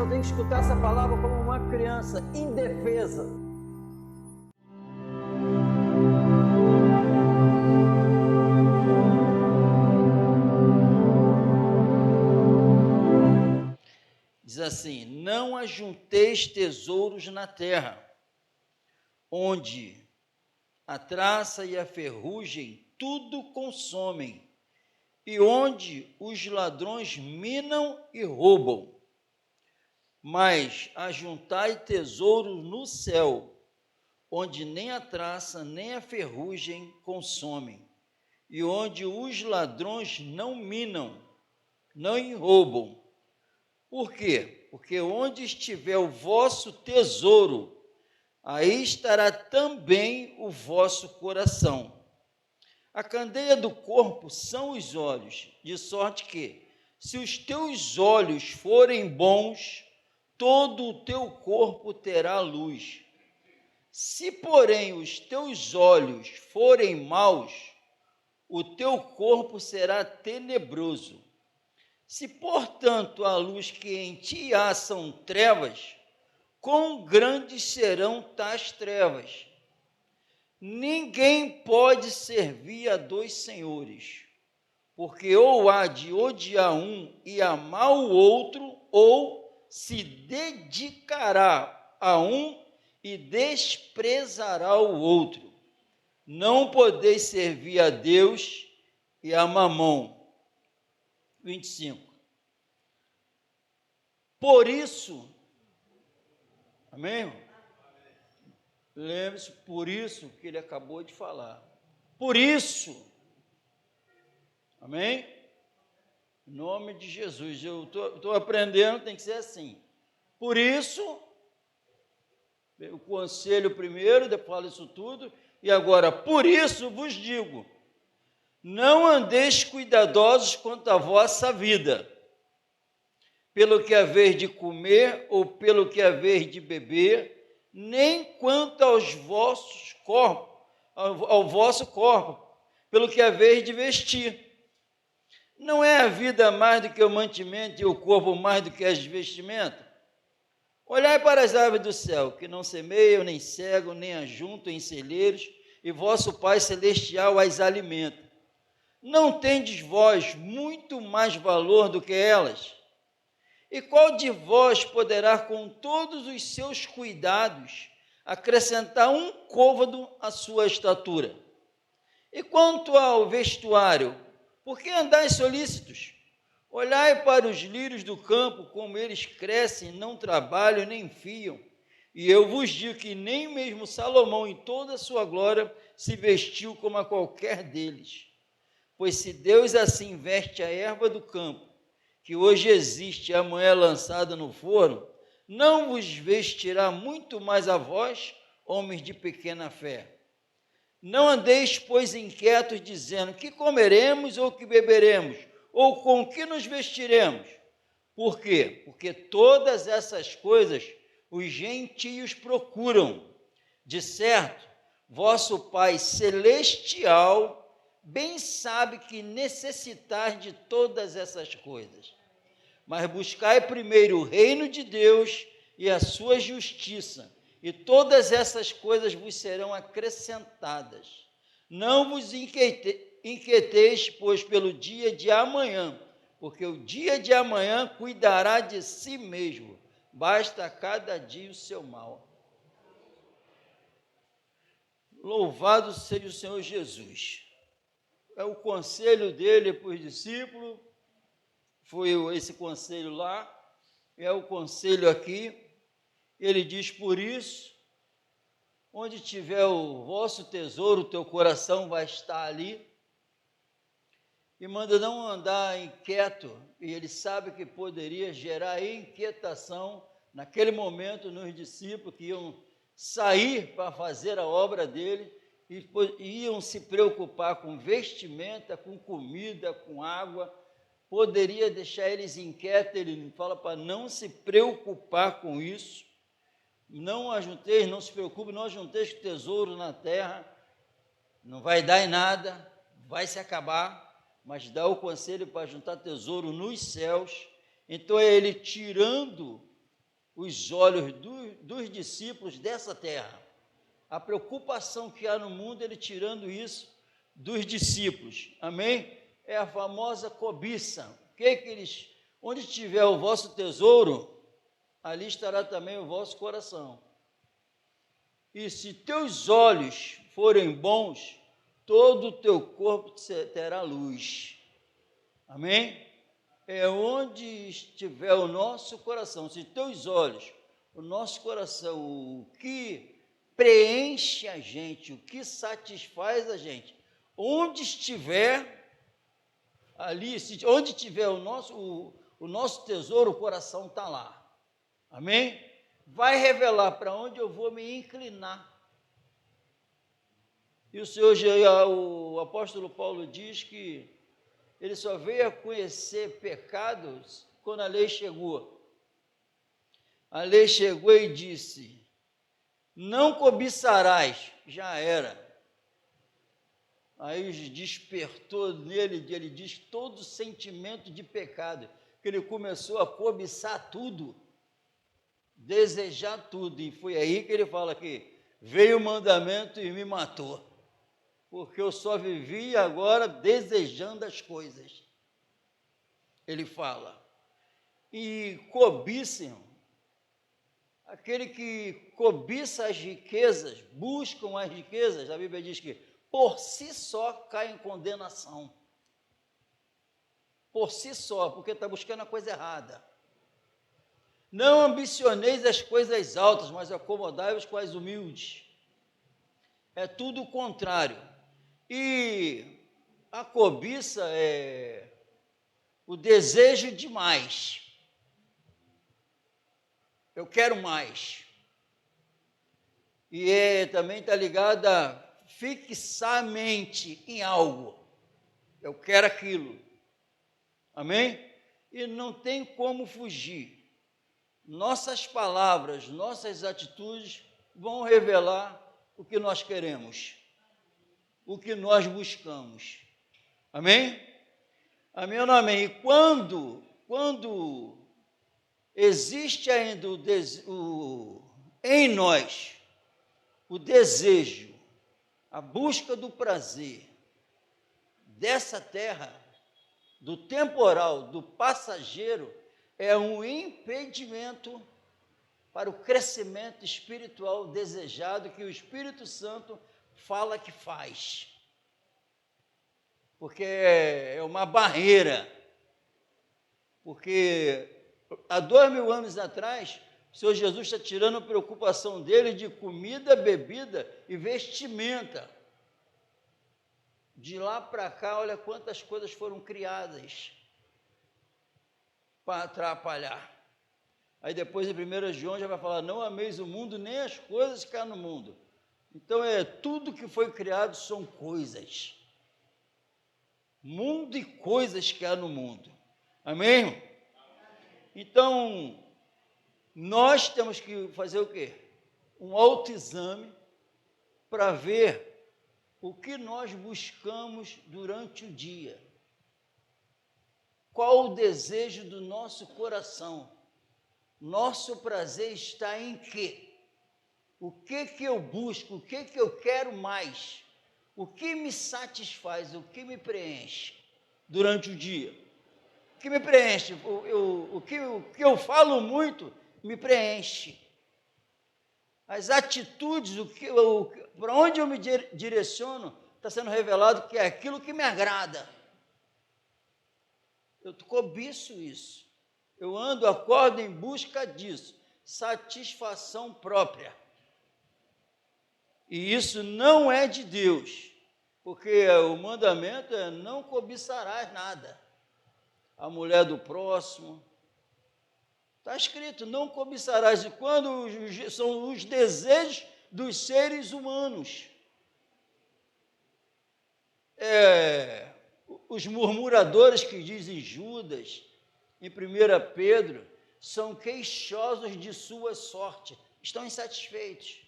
eu tenho que escutar essa palavra como uma criança indefesa. Diz assim: não ajunteis tesouros na terra, onde a traça e a ferrugem tudo consomem, e onde os ladrões minam e roubam. Mas ajuntai tesouros no céu, onde nem a traça nem a ferrugem consomem, e onde os ladrões não minam, não roubam. Por quê? Porque onde estiver o vosso tesouro, aí estará também o vosso coração. A candeia do corpo são os olhos, de sorte que, se os teus olhos forem bons, todo o teu corpo terá luz. Se, porém, os teus olhos forem maus, o teu corpo será tenebroso. Se, portanto, a luz que em ti há são trevas, quão grandes serão tais trevas? Ninguém pode servir a dois senhores, porque ou há de odiar um e amar o outro, ou se dedicará a um e desprezará o outro. Não podeis servir a Deus e a Mamom. 25. Por isso, amém, irmão? Lembre-se, por isso que ele acabou de falar. Por isso, amém? Em nome de Jesus, eu estou aprendendo, tem que ser assim. Por isso, o conselho primeiro, depois fala isso tudo, e agora, por isso vos digo, não andeis cuidadosos quanto à vossa vida, pelo que haver de comer ou pelo que haver de beber, nem quanto aos vossos corpos, ao vosso corpo, pelo que haver de vestir. Não é a vida mais do que o mantimento e o corpo mais do que as vestimentas? Olhai para as aves do céu, que não semeiam, nem cegam, nem ajuntam em celeiros, e vosso Pai Celestial as alimenta. Não tendes vós muito mais valor do que elas? E qual de vós poderá, com todos os seus cuidados, acrescentar um côvado à sua estatura? E quanto ao vestuário, por que andais solícitos? Olhai para os lírios do campo, como eles crescem, não trabalham, nem fiam. E eu vos digo que nem mesmo Salomão, em toda a sua glória, se vestiu como a qualquer deles. Pois se Deus assim veste a erva do campo, que hoje existe e amanhã é lançada no forno, não vos vestirá muito mais a vós, homens de pequena fé? Não andeis, pois, inquietos, dizendo, que comeremos ou que beberemos, ou com que nos vestiremos? Por quê? Porque todas essas coisas os gentios procuram. De certo, vosso Pai Celestial bem sabe que necessitais de todas essas coisas. Mas buscai primeiro o reino de Deus e a sua justiça, e todas essas coisas vos serão acrescentadas. Não vos inquieteis, pois, pelo dia de amanhã, porque o dia de amanhã cuidará de si mesmo. Basta a cada dia o seu mal. Louvado seja o Senhor Jesus. É o conselho dele para os discípulos, foi esse conselho lá, é o conselho aqui. Ele diz, por isso, onde tiver o vosso tesouro, o teu coração vai estar ali. E manda não andar inquieto, e ele sabe que poderia gerar inquietação naquele momento nos discípulos que iam sair para fazer a obra dele, e iam se preocupar com vestimenta, com comida, com água. Poderia deixar eles inquietos. Ele fala para não se preocupar com isso. Não ajunteis, não se preocupe, não ajunteis tesouro na terra, não vai dar em nada, vai se acabar, mas dá o conselho para juntar tesouro nos céus. Então é ele tirando os olhos dos discípulos dessa terra. A preocupação que há no mundo, ele tirando isso dos discípulos. Amém? É a famosa cobiça. Onde estiver o vosso tesouro, ali estará também o vosso coração. E se teus olhos forem bons, todo o teu corpo terá luz. Amém? É onde estiver o nosso coração, se teus olhos, o nosso coração, o que preenche a gente, o que satisfaz a gente, onde estiver, ali, onde estiver o nosso tesouro, o coração está lá. Amém? Vai revelar para onde eu vou me inclinar. E o apóstolo Paulo diz que ele só veio a conhecer pecados quando a lei chegou. A lei chegou e disse: não cobiçarás, já era. Aí despertou nele, ele diz, todo sentimento de pecado, que ele começou a cobiçar tudo, desejar tudo, e foi aí que ele fala que veio o mandamento e me matou, porque eu só vivia agora desejando as coisas. Ele fala, e cobiçam, aquele que cobiça as riquezas, buscam as riquezas, a Bíblia diz que por si só cai em condenação. Por si só, porque está buscando a coisa errada. Não ambicioneis as coisas altas, mas acomodai-vos com as humildes. É tudo o contrário. E a cobiça é o desejo de mais. Eu quero mais. E também está ligado a fixar a mente em algo. Eu quero aquilo. Amém? E não tem como fugir. Nossas palavras, nossas atitudes vão revelar o que nós queremos, o que nós buscamos. Amém? Amém ou não amém? E quando existe ainda em nós o desejo, a busca do prazer dessa terra, do temporal, do passageiro, é um impedimento para o crescimento espiritual desejado que o Espírito Santo fala que faz. Porque é uma barreira. Porque há 2000 anos atrás, o Senhor Jesus está tirando a preocupação dele de comida, bebida e vestimenta. De lá para cá, olha quantas coisas foram criadas para atrapalhar. Aí depois em 1 João já vai falar, não ameis o mundo, nem as coisas que há no mundo. Então tudo que foi criado são coisas. Mundo e coisas que há no mundo. Amém? Então, nós temos que fazer o quê? Um autoexame para ver o que nós buscamos durante o dia. Qual o desejo do nosso coração? Nosso prazer está em quê? O que eu busco? O que eu quero mais? O que me satisfaz? O que me preenche durante o dia? O que me preenche? O que eu falo muito me preenche. As atitudes, para onde eu me direciono, está sendo revelado que é aquilo que me agrada. Eu cobiço isso. Eu acordo em busca disso. Satisfação própria. E isso não é de Deus, porque o mandamento é não cobiçarás nada. A mulher do próximo. Está escrito, não cobiçarás. E quando são os desejos dos seres humanos. Os murmuradores que dizem Judas, em 1 Pedro, são queixosos de sua sorte. Estão insatisfeitos.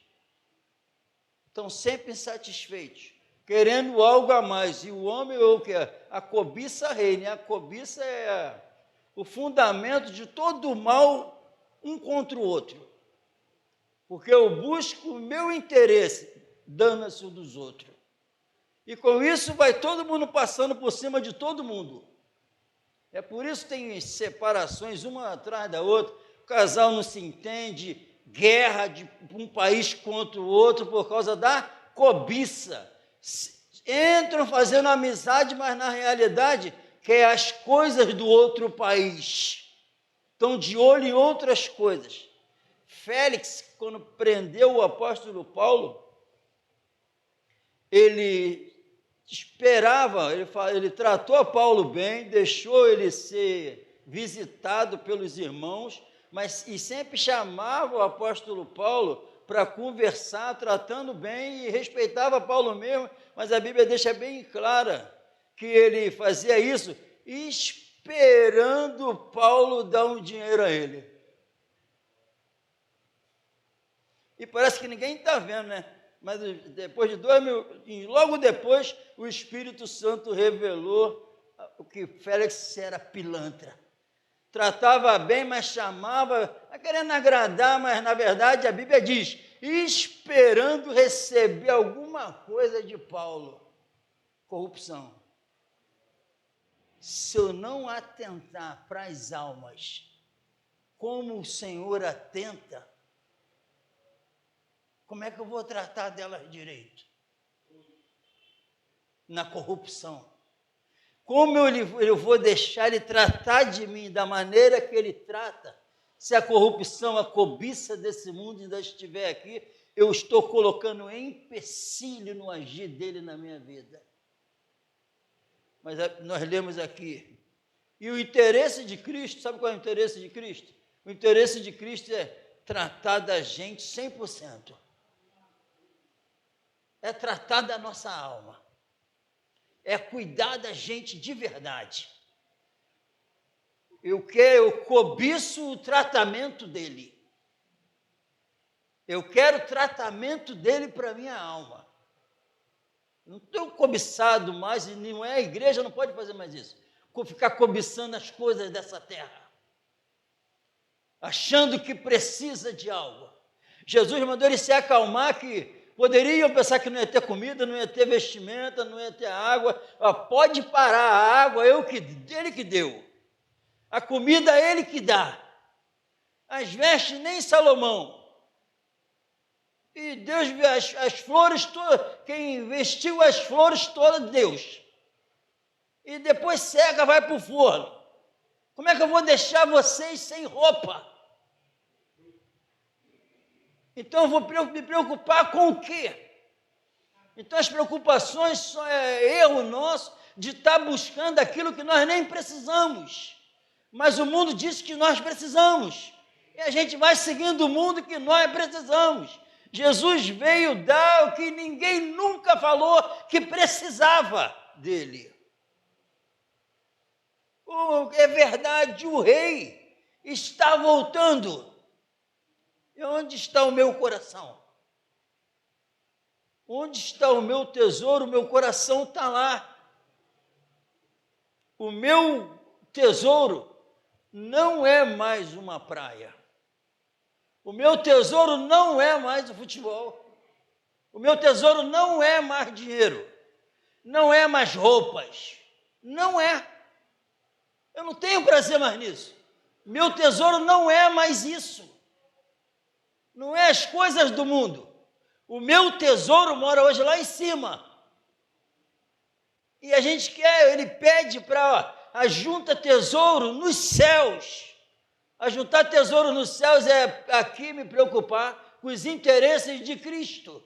Estão sempre insatisfeitos, querendo algo a mais. E o homem, o que é? A cobiça reina. A cobiça é o fundamento de todo o mal um contra o outro, porque eu busco o meu interesse, dana-se o dos outros. E com isso vai todo mundo passando por cima de todo mundo. É por isso que tem separações uma atrás da outra, o casal não se entende, guerra de um país contra o outro por causa da cobiça. Entram fazendo amizade, mas na realidade quer as coisas do outro país. Estão de olho em outras coisas. Félix, quando prendeu o apóstolo Paulo, ele esperava, ele tratou a Paulo bem, deixou ele ser visitado pelos irmãos, e sempre chamava o apóstolo Paulo para conversar, tratando bem, e respeitava Paulo mesmo, mas a Bíblia deixa bem clara que ele fazia isso esperando Paulo dar um dinheiro a ele. E parece que ninguém está vendo, né? Mas depois de logo depois, o Espírito Santo revelou o que Félix era pilantra. Tratava bem, mas chamava, querendo agradar, mas na verdade a Bíblia diz, esperando receber alguma coisa de Paulo. Corrupção. Se eu não atentar para as almas, como o Senhor atenta, como é que eu vou tratar delas direito? Na corrupção. Como eu vou deixar ele tratar de mim da maneira que ele trata? Se a corrupção, a cobiça desse mundo ainda estiver aqui, eu estou colocando empecilho no agir dele na minha vida. Mas nós lemos aqui. E o interesse de Cristo, sabe qual é o interesse de Cristo? O interesse de Cristo é tratar da gente 100%. É tratar da nossa alma. É cuidar da gente de verdade. Eu cobiço o tratamento dele. Eu quero o tratamento dele para a minha alma. Não estou cobiçado mais, e não é a igreja, não pode fazer mais isso. Ficar cobiçando as coisas dessa terra. Achando que precisa de algo. Jesus mandou ele se acalmar, que poderiam pensar que não ia ter comida, não ia ter vestimenta, não ia ter água. Pode parar a água, ele que deu. A comida ele que dá. As vestes nem Salomão. E Deus, as flores todas, quem vestiu as flores todas, Deus. E depois cega, vai para o forno. Como é que eu vou deixar vocês sem roupa? Então eu vou me preocupar com o quê? Então as preocupações só é erro nosso de estar buscando aquilo que nós nem precisamos. Mas o mundo diz que nós precisamos. E a gente vai seguindo o mundo que nós precisamos. Jesus veio dar o que ninguém nunca falou que precisava dele. É verdade, o rei está voltando. E onde está o meu coração? Onde está o meu tesouro? O meu coração está lá. O meu tesouro não é mais uma praia. O meu tesouro não é mais o futebol. O meu tesouro não é mais dinheiro. Não é mais roupas. Não é. Eu não tenho prazer mais nisso. Meu tesouro não é mais isso. Não é as coisas do mundo. O meu tesouro mora hoje lá em cima. E a gente ele pede para ajunta tesouro nos céus. Ajuntar tesouro nos céus é aqui me preocupar com os interesses de Cristo.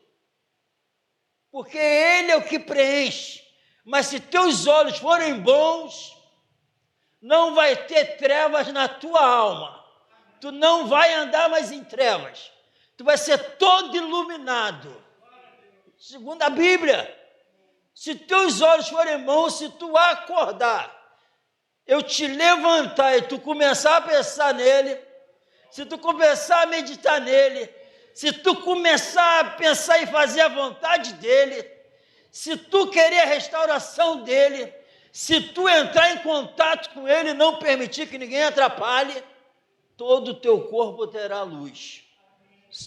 Porque Ele é o que preenche. Mas se teus olhos forem bons, não vai ter trevas na tua alma. Tu não vai andar mais em trevas. Tu vai ser todo iluminado. Segundo a Bíblia, se teus olhos forem bons, se tu acordar, eu te levantar e tu começar a pensar nele, se tu começar a meditar nele, se tu começar a pensar e fazer a vontade dele, se tu querer a restauração dele, se tu entrar em contato com ele e não permitir que ninguém atrapalhe, todo o teu corpo terá luz.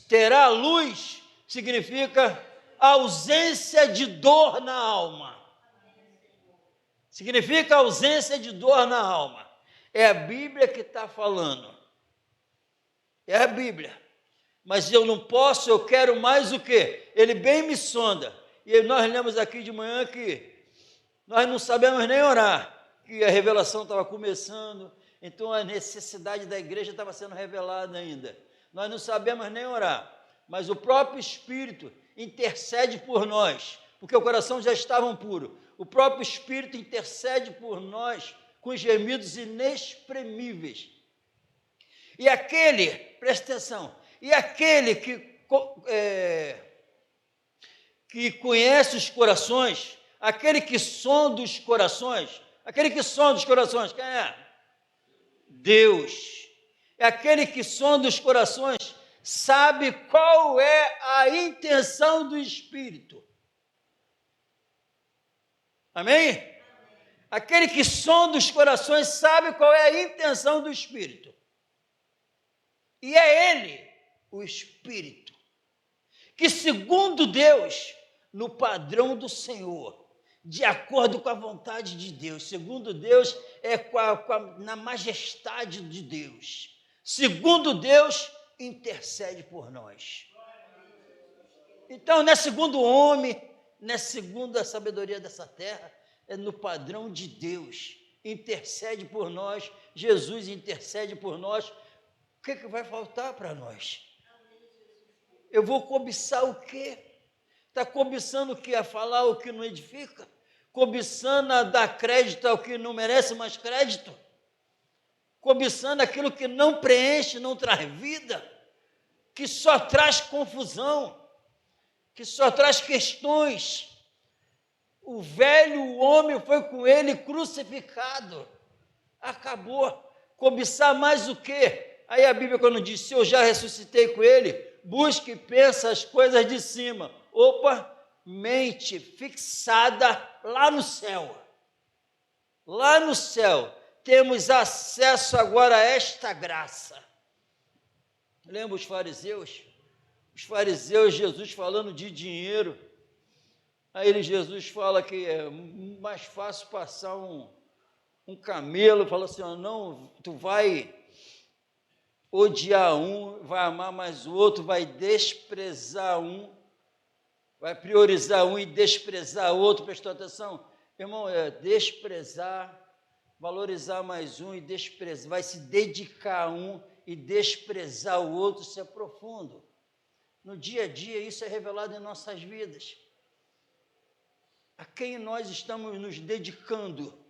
Terá luz significa ausência de dor na alma. Significa ausência de dor na alma. É a Bíblia que está falando. É a Bíblia. Mas eu não posso, eu quero mais o quê? Ele bem me sonda. E nós lemos aqui de manhã que nós não sabemos nem orar, que a revelação estava começando, então a necessidade da igreja estava sendo revelada ainda. Nós não sabemos nem orar, mas o próprio Espírito intercede por nós, porque o coração já estava puro. O próprio Espírito intercede por nós com gemidos inexprimíveis. E aquele, presta atenção, e aquele que conhece os corações, aquele que sonda os corações, quem é? Deus. É aquele que sonda os corações, sabe qual é a intenção do Espírito. Amém? Aquele que sonda os corações sabe qual é a intenção do Espírito. E é Ele, o Espírito, que segundo Deus, no padrão do Senhor, de acordo com a vontade de Deus, segundo Deus, na majestade de Deus, segundo Deus, intercede por nós. Então, não é segundo o homem, não é segundo a sabedoria dessa terra, é no padrão de Deus, intercede por nós, Jesus intercede por nós. O que vai faltar para nós? Eu vou cobiçar o quê? Está cobiçando o quê? A falar o que não edifica? Cobiçando a dar crédito ao que não merece mais crédito? Cobiçando aquilo que não preenche, não traz vida? Que só traz confusão? Que só traz questões? O velho homem foi com ele crucificado. Acabou. Cobiçar mais o quê? Aí a Bíblia, quando diz, se eu já ressuscitei com ele, busque e pensa as coisas de cima. Opa, mente fixada lá no céu. Lá no céu, temos acesso agora a esta graça. Lembra os fariseus? Os fariseus, Jesus falando de dinheiro. Aí Jesus fala que é mais fácil passar um camelo, fala assim, não, tu vai odiar um, vai amar mais o outro, vai desprezar um, vai priorizar um e desprezar o outro, prestou atenção? Irmão, é desprezar, valorizar mais um e desprezar, vai se dedicar a um e desprezar o outro, isso é profundo. No dia a dia, isso é revelado em nossas vidas. A quem nós estamos nos dedicando?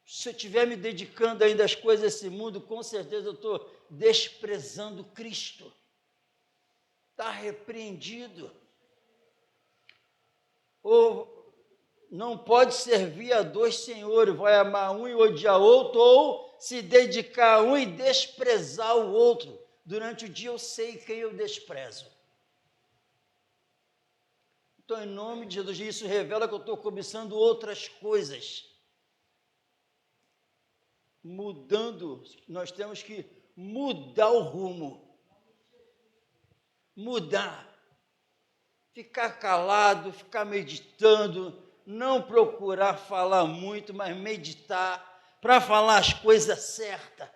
Se eu estiver me dedicando ainda às coisas desse mundo, com certeza eu estou desprezando Cristo. Está repreendido. Ou não pode servir a dois senhores, vai amar um e odiar outro, ou se dedicar a um e desprezar o outro. Durante o dia eu sei quem eu desprezo. Então, em nome de Jesus, isso revela que eu estou cobiçando outras coisas. Mudando, nós temos que mudar o rumo. Mudar. Ficar calado, ficar meditando, não procurar falar muito, mas meditar, para falar as coisas certas,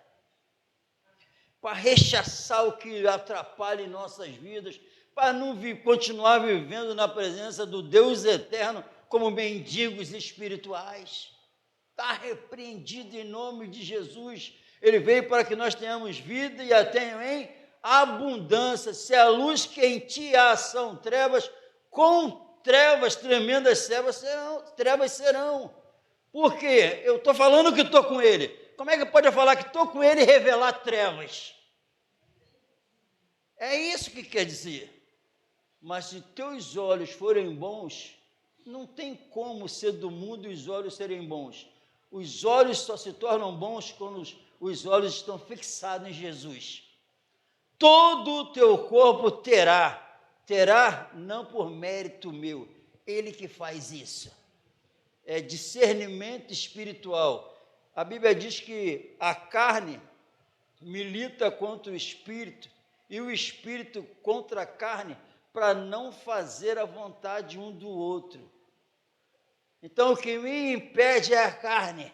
para rechaçar o que atrapalha em nossas vidas, para não continuar vivendo na presença do Deus eterno como mendigos espirituais. Está repreendido em nome de Jesus. Ele veio para que nós tenhamos vida e a tenham em abundância. Se a luz que em ti há são trevas, com trevas tremendas trevas serão. Por quê? Eu estou falando que estou com ele. Como é que pode falar que estou com ele e revelar trevas? É isso que quer dizer. Mas se teus olhos forem bons, não tem como ser do mundo e os olhos serem bons. Os olhos só se tornam bons quando os olhos estão fixados em Jesus. Todo o teu corpo terá não por mérito meu, ele que faz isso. É discernimento espiritual. A Bíblia diz que a carne milita contra o espírito e o espírito contra a carne, para não fazer a vontade um do outro. Então, o que me impede é a carne.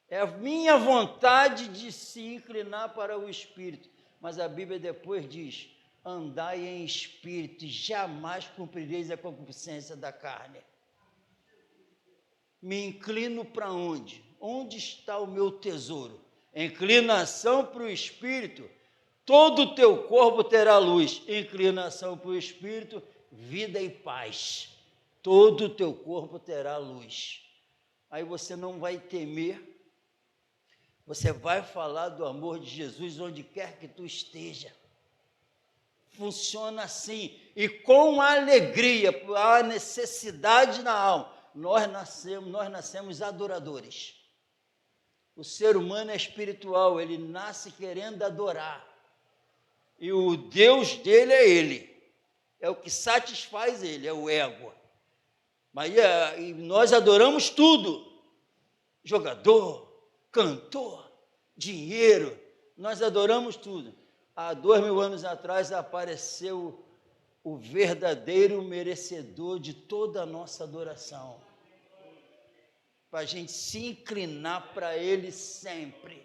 É a minha vontade de se inclinar para o espírito. Mas a Bíblia depois diz: andai em espírito e jamais cumprireis a concupiscência da carne. Me inclino para onde? Onde está o meu tesouro? Inclinação para o espírito, todo o teu corpo terá luz. Inclinação para o espírito, vida e paz. Todo o teu corpo terá luz. Aí você não vai temer, você vai falar do amor de Jesus onde quer que tu esteja. Funciona assim, e com alegria, a necessidade na alma. Nós nascemos adoradores. O ser humano é espiritual, ele nasce querendo adorar. E o Deus dele é ele. É o que satisfaz ele, é o ego. Mas e nós adoramos tudo. Jogador, cantor, dinheiro, nós adoramos tudo. Há 2000 anos atrás apareceu o verdadeiro merecedor de toda a nossa adoração, para a gente se inclinar para ele sempre,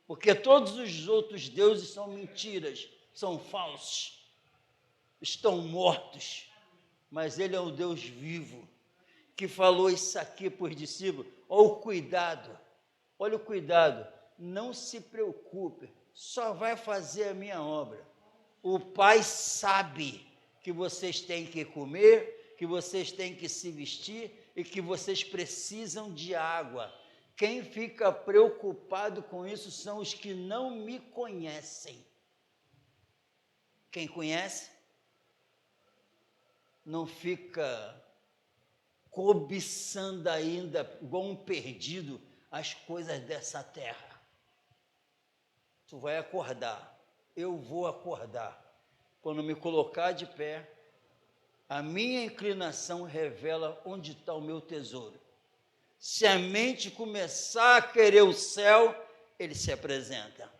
porque todos os outros deuses são mentiras, são falsos, estão mortos, mas ele é um Deus vivo, que falou isso aqui para os discípulos. Olha o cuidado, não se preocupe, só vai fazer a minha obra. O Pai sabe que vocês têm que comer, que vocês têm que se vestir e que vocês precisam de água. Quem fica preocupado com isso são os que não me conhecem. Quem conhece não fica cobiçando ainda, igual um perdido, as coisas dessa terra. Tu vai acordar, eu vou acordar. Quando me colocar de pé, a minha inclinação revela onde está o meu tesouro. Se a mente começar a querer o céu, ele se apresenta.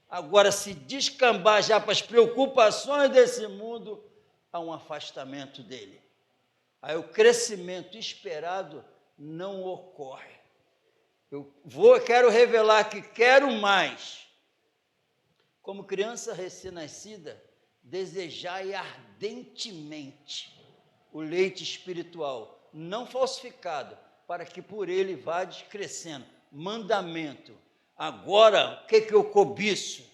Agora, se descambar já para as preocupações desse mundo, há um afastamento dele. Aí o crescimento esperado não ocorre. Quero revelar que quero mais. Como criança recém-nascida, desejai ardentemente o leite espiritual, não falsificado, para que por ele vades crescendo. Mandamento. Agora, o que eu cobiço?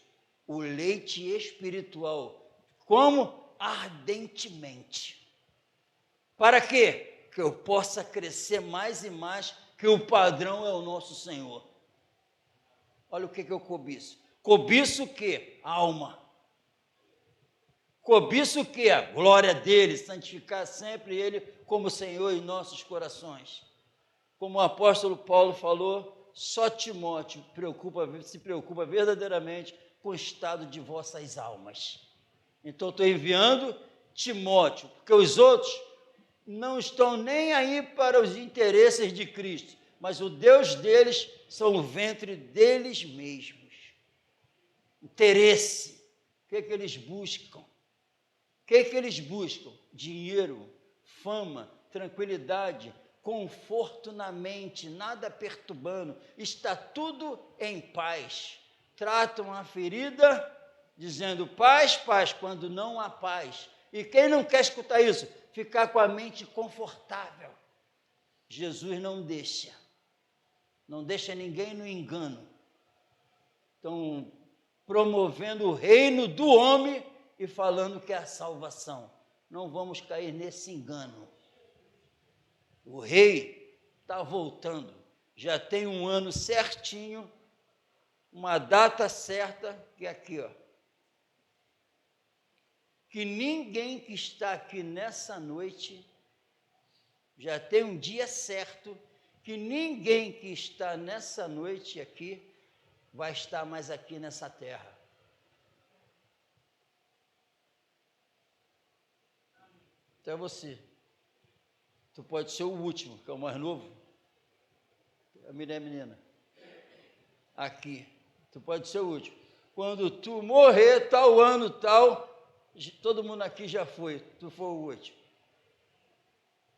O leite espiritual. Como? Ardentemente. Para quê? Que eu possa crescer mais e mais, que o padrão é o nosso Senhor. Olha o que eu cobiço. Cobiço o quê? Alma. Cobiço o quê? A glória dele, santificar sempre ele como Senhor em nossos corações. Como o apóstolo Paulo falou, só Timóteo se preocupa verdadeiramente com o estado de vossas almas. Então, estou enviando Timóteo, porque os outros não estão nem aí para os interesses de Cristo, mas o Deus deles são o ventre deles mesmos. Interesse. O que eles buscam? O que eles buscam? Dinheiro, fama, tranquilidade, conforto na mente, nada perturbando, está tudo em paz. Tratam a ferida dizendo paz, paz, quando não há paz. E quem não quer escutar isso? Ficar com a mente confortável. Jesus não deixa ninguém no engano. Então, promovendo o reino do homem e falando que é a salvação. Não vamos cair nesse engano. O rei está voltando, já tem um ano certinho, uma data certa, que é aqui, ó. Que ninguém que está aqui nessa noite, já tem um dia certo, que ninguém que está nessa noite aqui, vai estar mais aqui nessa terra. Então é você. Tu pode ser o último, que é o mais novo. A menina. aqui. Tu pode ser o último. Quando tu morrer, tal ano, tal, todo mundo aqui já foi, tu foi o último.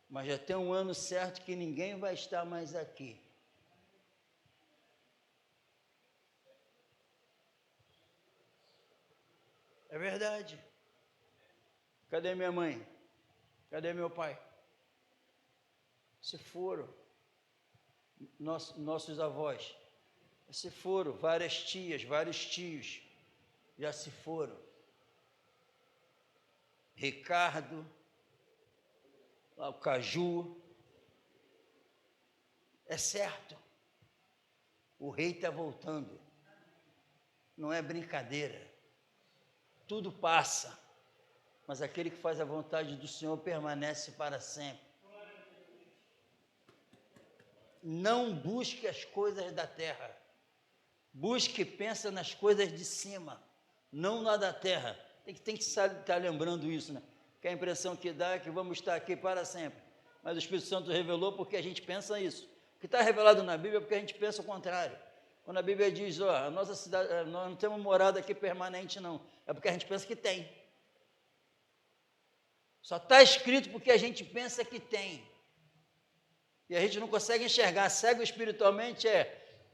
Mas já tem um ano certo que ninguém vai estar mais aqui. É verdade. Cadê minha mãe? Cadê meu pai? Se foram. Nossos avós. Se foram. Várias tias, vários tios já se foram. Ricardo, lá o Caju. É certo. O rei está voltando. Não é brincadeira. Tudo passa. Mas aquele que faz a vontade do Senhor permanece para sempre. Não busque as coisas da terra. Busque e pensa nas coisas de cima, não na da terra. Tem que estar lembrando isso, né? Que a impressão que dá é que vamos estar aqui para sempre. Mas o Espírito Santo revelou porque a gente pensa isso. O que está revelado na Bíblia é porque a gente pensa o contrário. Quando a Bíblia diz, ó, a nossa cidade, nós não temos morada aqui permanente, não. É porque a gente pensa que tem. Só está escrito porque a gente pensa que tem. E a gente não consegue enxergar. Cego espiritualmente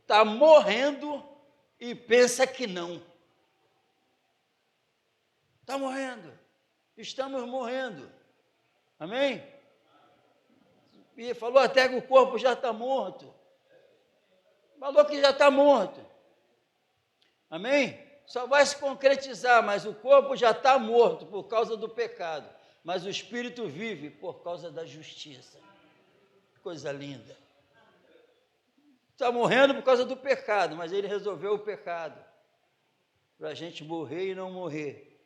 está morrendo e pensa que não. Está morrendo. Estamos morrendo. Amém? E falou até que o corpo já está morto. Falou que já está morto. Amém? Só vai se concretizar, mas o corpo já está morto por causa do pecado. Mas o espírito vive por causa da justiça. Coisa linda. Está morrendo por causa do pecado, mas ele resolveu o pecado. Para a gente morrer e não morrer.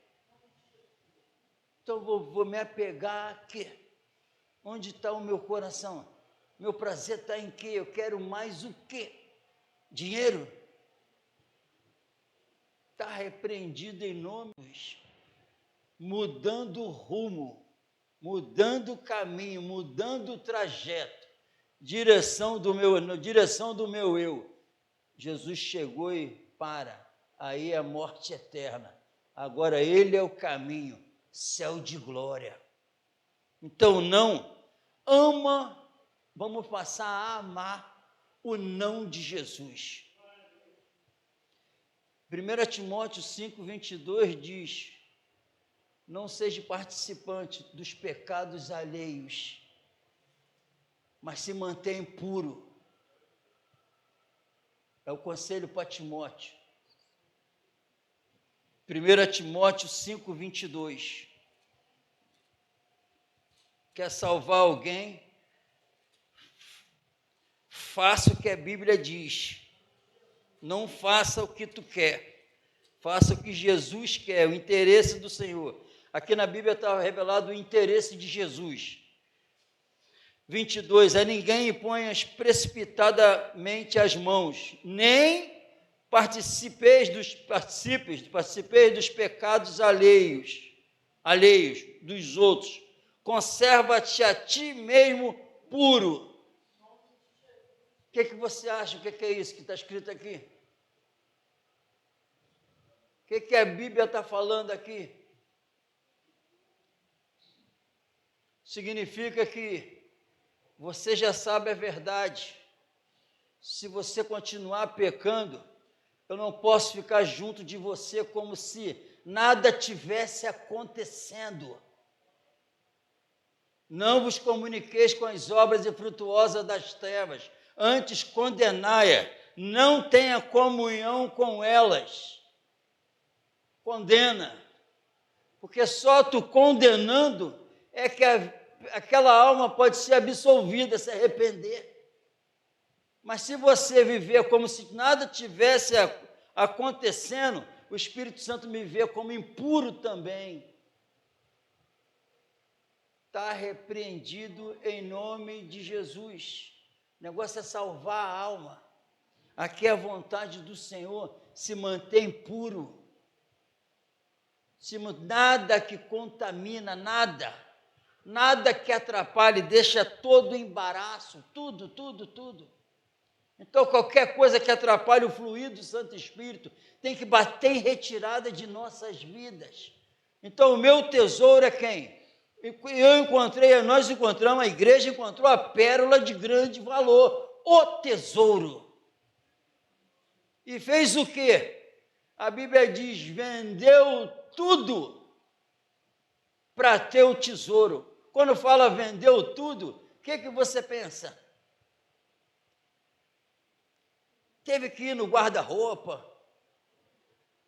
Então vou me apegar a quê? Onde está o meu coração? Meu prazer está em quê? Eu quero mais o quê? Dinheiro? Está repreendido em nome de Deus. Mudando o rumo, mudando o caminho, mudando o trajeto, direção do meu eu. Jesus chegou e aí é a morte eterna. Agora ele é o caminho, céu de glória. Então vamos passar a amar o não de Jesus. 1 Timóteo 5:22 diz: não seja participante dos pecados alheios, mas se mantenha puro. É o conselho para Timóteo. 1 Timóteo 5:22. Quer salvar alguém? Faça o que a Bíblia diz. Não faça o que tu quer. Faça o que Jesus quer, o interesse do Senhor. Aqui na Bíblia está revelado o interesse de Jesus. 22, a ninguém imponhas precipitadamente as mãos, nem participeis dos pecados alheios dos outros. Conserva-te a ti mesmo puro. O que você acha? O que é isso que está escrito aqui? O que a Bíblia está falando aqui? Significa que você já sabe a verdade. Se você continuar pecando, eu não posso ficar junto de você como se nada tivesse acontecendo. Não vos comuniqueis com as obras infrutuosas das trevas, antes condenai-a, não tenha comunhão com elas. Condena, porque só tu condenando é que aquela alma pode ser absolvida, se arrepender. Mas se você viver como se nada tivesse acontecendo, o Espírito Santo me vê como impuro também. Está repreendido em nome de Jesus. O negócio é salvar a alma. Aqui é a vontade do Senhor, se mantém puro. Nada que contamina, nada que atrapalhe, deixa todo embaraço, tudo. Então, qualquer coisa que atrapalhe o fluir do Santo Espírito tem que bater em retirada de nossas vidas. Então, o meu tesouro é quem? Nós encontramos, a igreja encontrou a pérola de grande valor, o tesouro. E fez o quê? A Bíblia diz, vendeu tudo para ter o tesouro. Quando fala vendeu tudo, o que você pensa? Teve que ir no guarda-roupa,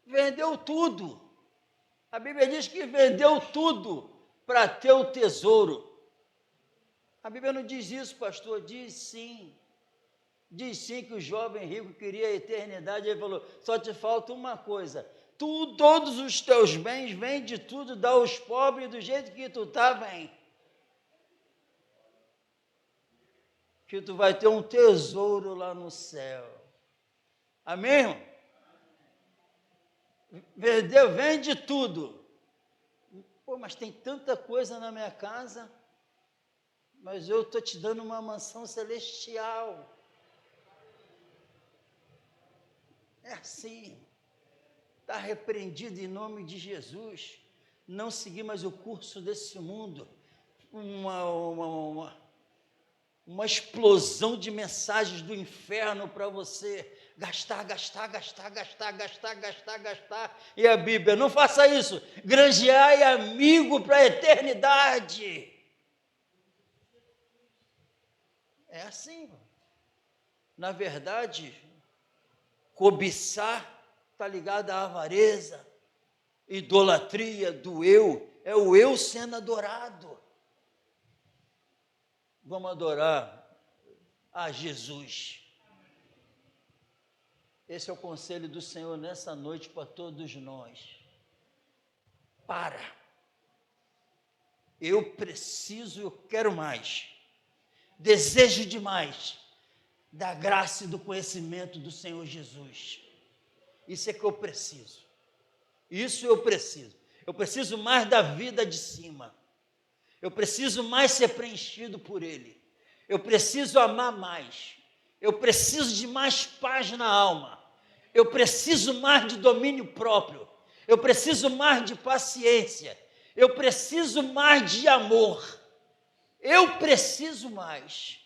vendeu tudo. A Bíblia diz que vendeu tudo para ter o tesouro. A Bíblia não diz isso, pastor, diz sim. Diz sim que o jovem rico queria a eternidade. Ele falou, só te falta uma coisa, todos os teus bens, vende tudo, dá aos pobres, do jeito que tu está, vem. Que tu vai ter um tesouro lá no céu. Amém, irmão? Vende tudo. Pô, mas tem tanta coisa na minha casa, mas eu estou te dando uma mansão celestial. É assim. Está repreendido em nome de Jesus. Não seguir mais o curso desse mundo. Uma explosão de mensagens do inferno para você gastar. E a Bíblia, não faça isso. Granjeai amigo para a eternidade. É assim. Na verdade, cobiçar está ligado à avareza, idolatria do eu, é o eu sendo adorado. Vamos adorar a Jesus. Esse é o conselho do Senhor nessa noite para todos nós. Eu preciso, eu quero mais, desejo demais da graça e do conhecimento do Senhor Jesus. Isso é que eu preciso. Isso eu preciso. Eu preciso mais da vida de cima. Eu preciso mais ser preenchido por Ele. Eu preciso amar mais. Eu preciso de mais paz na alma. Eu preciso mais de domínio próprio. Eu preciso mais de paciência. Eu preciso mais de amor. Eu preciso mais.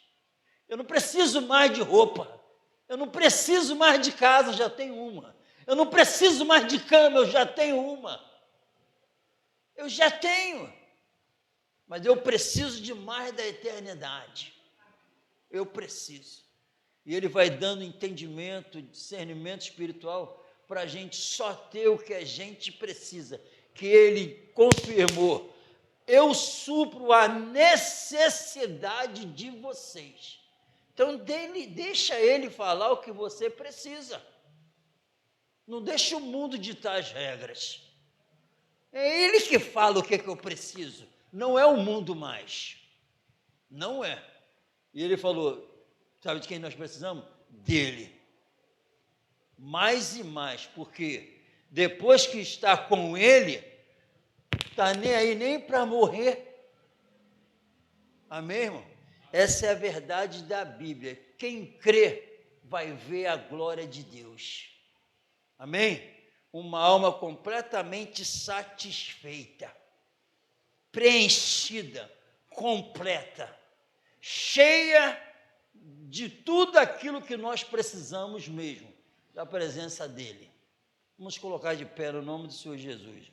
Eu não preciso mais de roupa. Eu não preciso mais de casa, já tenho uma. Eu não preciso mais de cama, eu já tenho uma. Eu já tenho. Mas eu preciso de mais da eternidade. Eu preciso. E Ele vai dando entendimento, discernimento espiritual para a gente só ter o que a gente precisa. Que Ele confirmou. Eu supro a necessidade de vocês. Então, deixa Ele falar o que você precisa. Não deixa o mundo ditar as regras. É Ele que fala o que eu preciso. Não é o mundo mais. Não é. E Ele falou, sabe de quem nós precisamos? Dele. Mais e mais, porque depois que está com Ele, está nem aí nem para morrer. Amém, irmão? Essa é a verdade da Bíblia. Quem crê vai ver a glória de Deus. Amém? Uma alma completamente satisfeita, preenchida, completa, cheia de tudo aquilo que nós precisamos mesmo, da presença dEle. Vamos colocar de pé no nome do Senhor Jesus.